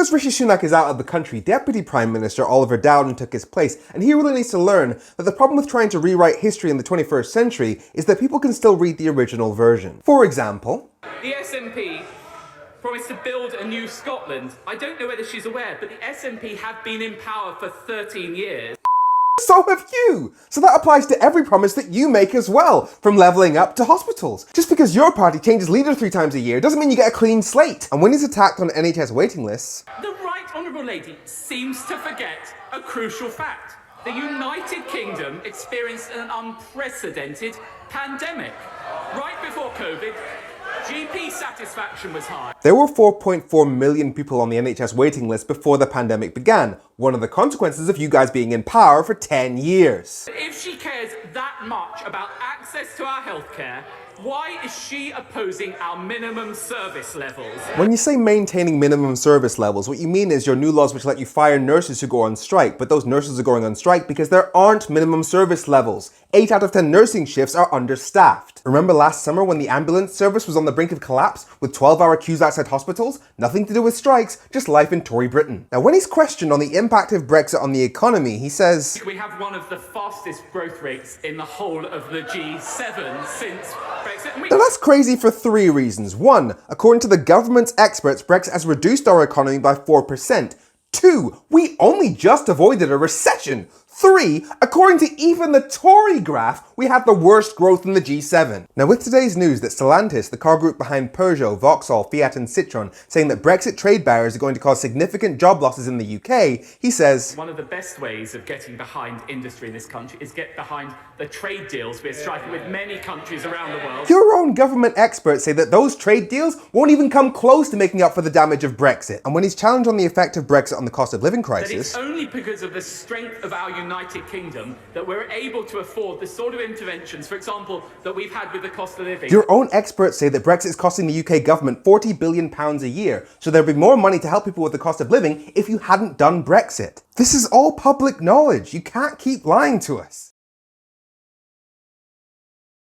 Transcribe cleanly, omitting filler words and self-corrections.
Because Rishi Sunak is out of the country, Deputy Prime Minister Oliver Dowden took his place, and he really needs to learn that the problem with trying to rewrite history in the 21st century is that people can still read the original version. For example, the SNP promised to build a new Scotland. I don't know whether she's aware, but the SNP have been in power for 13 years. so have you! So that applies to every promise that you make as well, from levelling up to hospitals. Just because your party changes leader 3 times a year doesn't mean you get a clean slate. And when he's attacked on NHS waiting lists, The Right Honourable Lady seems to forget a crucial fact. The United Kingdom experienced an unprecedented pandemic. Right before COVID, GP satisfaction was high. there were 4.4 million people on the NHS waiting list before the pandemic began, one of the consequences of you guys being in power for 10 years. If she cares that much about access to our healthcare, why is she opposing our minimum service levels? When you say maintaining minimum service levels, what you mean is your new laws which let you fire nurses who go on strike, but those nurses are going on strike because there aren't minimum service levels. 8 out of 10 nursing shifts are understaffed. Remember last summer when the ambulance service was on the brink of collapse with 12-hour queues outside hospitals? Nothing to do with strikes, just life in Tory Britain. Now when he's questioned on the impact of Brexit on the economy, he says, We have one of the fastest growth rates in the whole of the G7 since Brexit. And now that's crazy for 3 reasons. 1, according to the government's experts, Brexit has reduced our economy by 4%. 2, we only just avoided a recession. 3, according to even the Tory graph, we had the worst growth in the G7. Now with today's news that Stellantis, the car group behind Peugeot, Vauxhall, Fiat and Citroën, saying that Brexit trade barriers are going to cause significant job losses in the UK, he says, one of the best ways of getting behind industry in this country is get behind the trade deals we're striking with many countries around the world. your own government experts say that those trade deals won't even come close to making up for the damage of Brexit. And when he's challenged on the effect of Brexit on the cost of living That it's crisis, only because of the strength of our United Kingdom that we're able to afford the sort of interventions, for example, that we've had with the cost of living. your own experts say that Brexit is costing the UK government £40 billion a year, so there'd be more money to help people with the cost of living if you hadn't done Brexit. This is all public knowledge. You can't keep lying to us.